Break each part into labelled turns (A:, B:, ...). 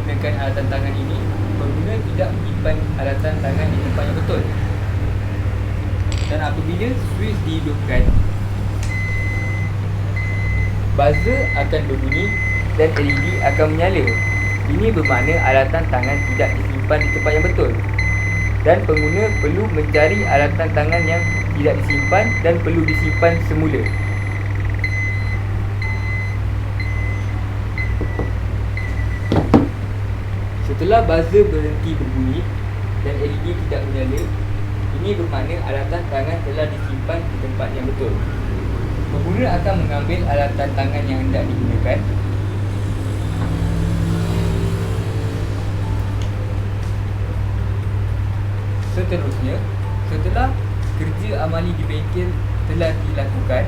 A: menggunakan alatan tangan ini, pengguna tidak menyimpan alatan tangan di tempat yang betul. Dan apabila switch dihidupkan, buzzer akan berbunyi dan LED akan menyala. Ini bermakna alatan tangan tidak disimpan di tempat yang betul, dan pengguna perlu mencari alatan tangan yang tidak disimpan dan perlu disimpan semula. Setelah buzzer berhenti berbunyi dan LED tidak menyala, ini bermakna alatan tangan telah disimpan di tempat yang betul. Pengguna akan mengambil alatan tangan yang hendak digunakan. Seterusnya, setelah kerja amali di bengkel telah dilakukan,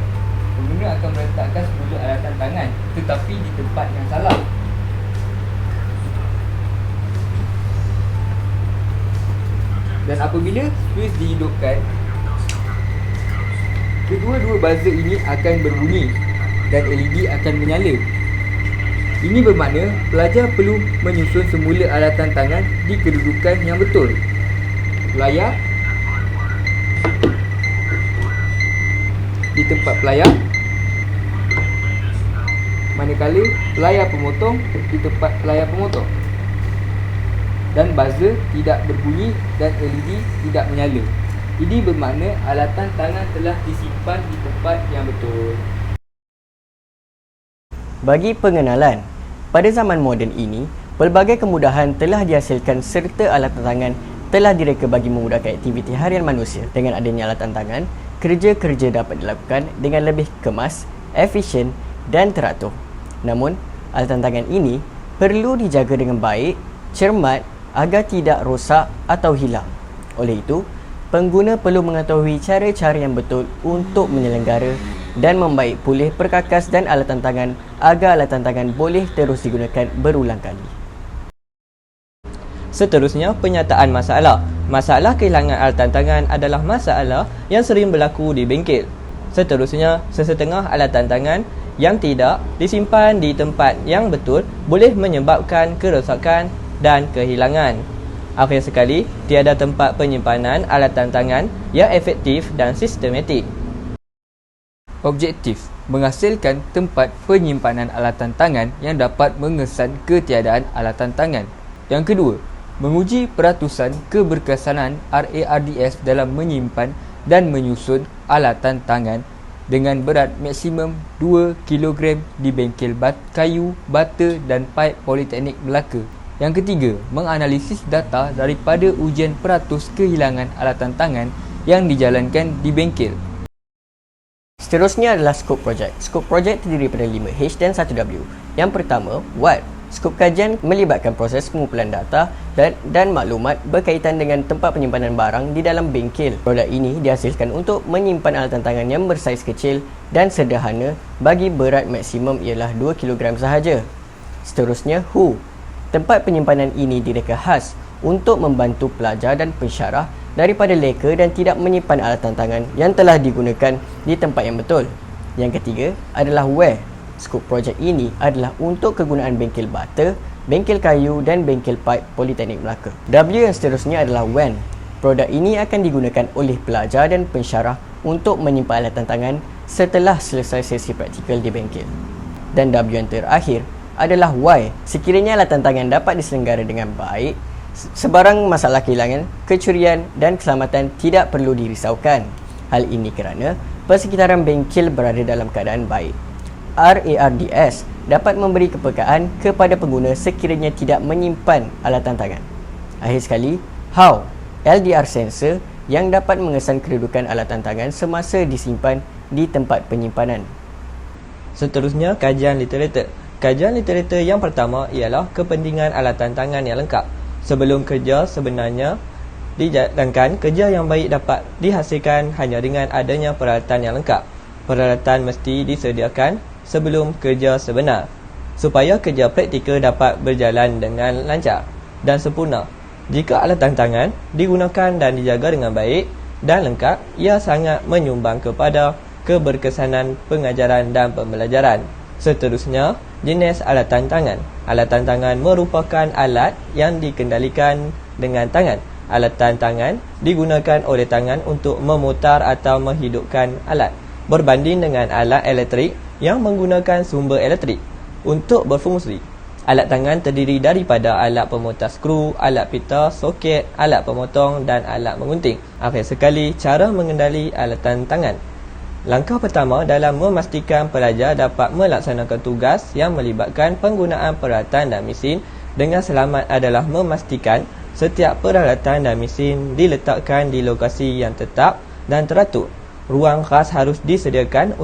A: pengguna akan meletakkan semula alatan tangan, tetapi di tempat yang salah. Dan apabila switch dihidupkan, kedua-dua buzzer ini akan berbunyi dan LED akan menyala. Ini bermakna pelajar perlu menyusun semula alatan tangan di kedudukan yang betul. Pelayar di tempat pelayar, manakala pelayar pemotong di tempat pelayar pemotong, dan buzzer tidak berbunyi dan LED tidak menyala. Ini bermakna alatan tangan telah disimpan di tempat yang betul.
B: Bagi pengenalan, pada zaman moden ini, pelbagai kemudahan telah dihasilkan serta alatan tangan telah direka bagi memudahkan aktiviti harian manusia. Dengan adanya alatan tangan, kerja-kerja dapat dilakukan dengan lebih kemas, efisien dan teratur. Namun, alatan tangan ini perlu dijaga dengan baik, cermat agar tidak rosak atau hilang. Oleh itu, pengguna perlu mengetahui cara-cara yang betul untuk menyelenggara dan membaik pulih perkakas dan alatan tangan agar alatan tangan boleh terus digunakan berulang kali.
C: Seterusnya, penyataan masalah. Masalah kehilangan alatan tangan adalah masalah yang sering berlaku di bengkel. Seterusnya, sesetengah alatan tangan yang tidak disimpan di tempat yang betul boleh menyebabkan kerosakan dan kehilangan. Akhir sekali, tiada tempat penyimpanan alatan tangan yang efektif dan sistematik.
A: Objektif: menghasilkan tempat penyimpanan alatan tangan yang dapat mengesan ketiadaan alatan tangan. Yang kedua, menguji peratusan keberkesanan RARDS dalam menyimpan dan menyusun alatan tangan dengan berat maksimum 2 kg di bengkel kayu, bata dan paip Politeknik Melaka. Yang ketiga, menganalisis data daripada ujian peratus kehilangan alatan tangan yang dijalankan di bengkel.
B: Seterusnya adalah skop projek. Skop projek terdiri daripada 5H dan 1W. Yang pertama, what? Skop kajian melibatkan proses pengumpulan data dan maklumat berkaitan dengan tempat penyimpanan barang di dalam bengkel. Produk ini dihasilkan untuk menyimpan alatan tangan yang bersaiz kecil dan sederhana bagi berat maksimum ialah 2 kg sahaja. Seterusnya, who? Tempat penyimpanan ini direka khas untuk membantu pelajar dan pensyarah daripada leka dan tidak menyimpan alatan tangan yang telah digunakan di tempat yang betul. Yang ketiga adalah where. Skop projek ini adalah untuk kegunaan bengkel bata, bengkel kayu dan bengkel paip Politeknik Melaka. W yang seterusnya adalah when. Produk ini akan digunakan oleh pelajar dan pensyarah untuk menyimpan alatan tangan setelah selesai sesi praktikal di bengkel. Dan W yang terakhir adalah why. Sekiranya alatan tangan dapat diselenggara dengan baik, sebarang masalah kehilangan, kecurian dan keselamatan tidak perlu dirisaukan. Hal ini kerana persekitaran bengkel berada dalam keadaan baik. RARDS dapat memberi kepekaan kepada pengguna sekiranya tidak menyimpan alatan tangan. Akhir sekali, how? LDR sensor yang dapat mengesan kedudukan alatan tangan semasa disimpan di tempat penyimpanan.
C: Seterusnya, kajian literatur. Kajian literatur yang pertama ialah kepentingan alatan tangan yang lengkap. Sebelum kerja sebenarnya dijalankan, kerja yang baik dapat dihasilkan hanya dengan adanya peralatan yang lengkap. Peralatan mesti disediakan sebelum kerja sebenar, supaya kerja praktikal dapat berjalan dengan lancar dan sempurna. Jika alatan tangan digunakan dan dijaga dengan baik dan lengkap, ia sangat menyumbang kepada keberkesanan pengajaran dan pembelajaran. Seterusnya, jenis alatan tangan. Alatan tangan merupakan alat yang dikendalikan dengan tangan. Alatan tangan digunakan oleh tangan untuk memutar atau menghidupkan alat, berbanding dengan alat elektrik yang menggunakan sumber elektrik untuk berfungsi. Alat tangan terdiri daripada alat pemutar skru, alat pita, soket, alat pemotong dan alat mengunting. Akhir sekali, cara mengendali alatan tangan. Langkah pertama dalam memastikan pelajar dapat melaksanakan tugas yang melibatkan penggunaan peralatan dan mesin dengan selamat adalah memastikan setiap peralatan dan mesin diletakkan di lokasi yang tetap dan teratur. Ruang khas harus disediakan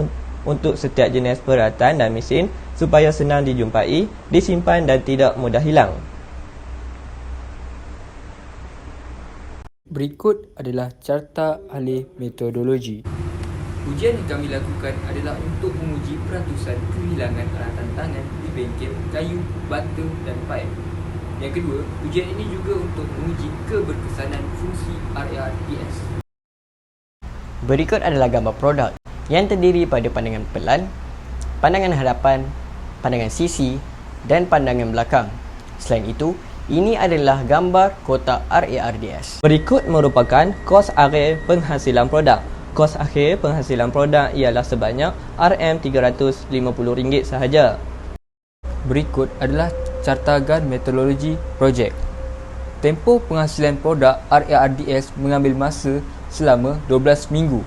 C: untuk setiap jenis peralatan dan mesin supaya senang dijumpai, disimpan dan tidak mudah hilang.
A: Berikut adalah carta alih metodologi. Ujian yang kami lakukan adalah untuk menguji peratusan kehilangan alatan tangan di bengkel kayu, bata dan paip. Yang kedua, ujian ini juga untuk menguji keberkesanan fungsi RARDS.
B: Berikut adalah gambar produk yang terdiri pada pandangan pelan, pandangan hadapan, pandangan sisi dan pandangan belakang. Selain itu, ini adalah gambar kotak RARDS.
C: Berikut merupakan kos akhir penghasilan produk. Kos akhir penghasilan produk ialah sebanyak RM350 sahaja.
A: Berikut adalah cartagan metodologi projek. Tempoh penghasilan produk RARDS mengambil masa selama 12 minggu.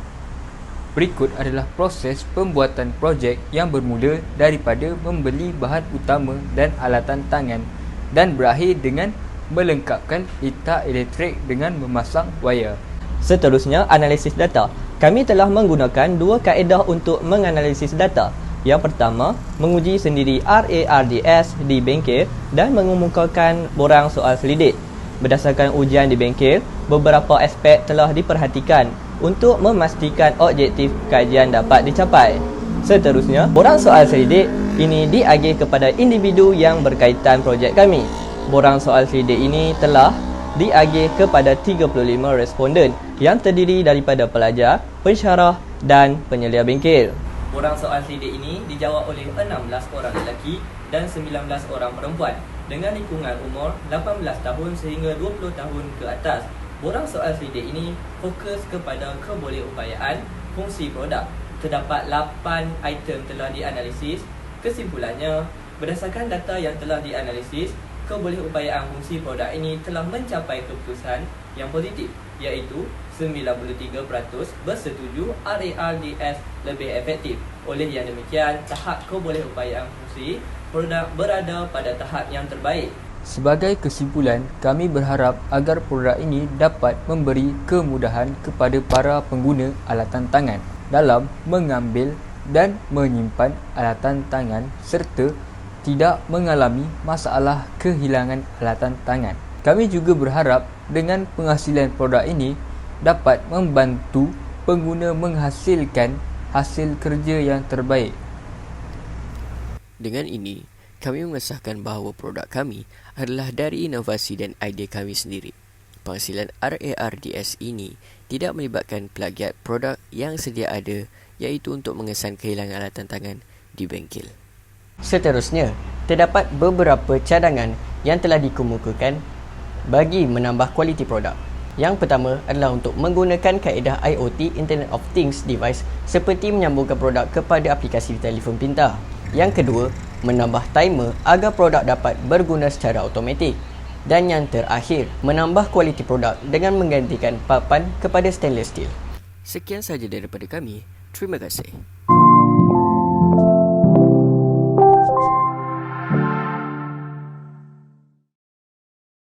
A: Berikut adalah proses pembuatan projek yang bermula daripada membeli bahan utama dan alatan tangan dan berakhir dengan melengkapkan itar elektrik dengan memasang wayar.
C: Seterusnya, analisis data. Kami telah menggunakan dua kaedah untuk menganalisis data. Yang pertama, menguji sendiri RARDS di bengkel dan mengemukakan borang soal selidik. Berdasarkan ujian di bengkel, beberapa aspek telah diperhatikan untuk memastikan objektif kajian dapat dicapai. Seterusnya, borang soal selidik ini diagih kepada individu yang berkaitan projek kami. Borang soal selidik ini telah diagih kepada 35 responden yang terdiri daripada pelajar, pensyarah dan penyelia bengkel. Borang soal selidik ini dijawab oleh 16 orang lelaki dan 19 orang perempuan dengan lingkungan umur 18 tahun sehingga 20 tahun ke atas. Borang soal selidik ini fokus kepada kebolehupayaan fungsi produk. Terdapat 8 item telah dianalisis. Kesimpulannya, berdasarkan data yang telah dianalisis, kebolehupayaan fungsi produk ini telah mencapai keputusan yang positif, iaitu 93% bersetuju RARDS lebih efektif. Oleh yang demikian, tahap kebolehupayaan fungsi produk berada pada tahap yang terbaik.
A: Sebagai kesimpulan, kami berharap agar produk ini dapat memberi kemudahan kepada para pengguna alatan tangan dalam mengambil dan menyimpan alatan tangan serta tidak mengalami masalah kehilangan alatan tangan. Kami juga berharap dengan penghasilan produk ini dapat membantu pengguna menghasilkan hasil kerja yang terbaik.
B: Dengan ini, kami mengesahkan bahawa produk kami adalah dari inovasi dan idea kami sendiri. Penghasilan RARDS ini tidak melibatkan plagiat produk yang sedia ada, iaitu untuk mengesan kehilangan alatan tangan di bengkel. Seterusnya, terdapat beberapa cadangan yang telah dikemukakan bagi menambah kualiti produk. Yang pertama adalah untuk menggunakan kaedah IoT Internet of Things device seperti menyambungkan produk kepada aplikasi telefon pintar. Yang kedua, menambah timer agar produk dapat berguna secara automatik. Dan yang terakhir, menambah kualiti produk dengan menggantikan papan kepada stainless steel. Sekian sahaja daripada kami. Terima kasih.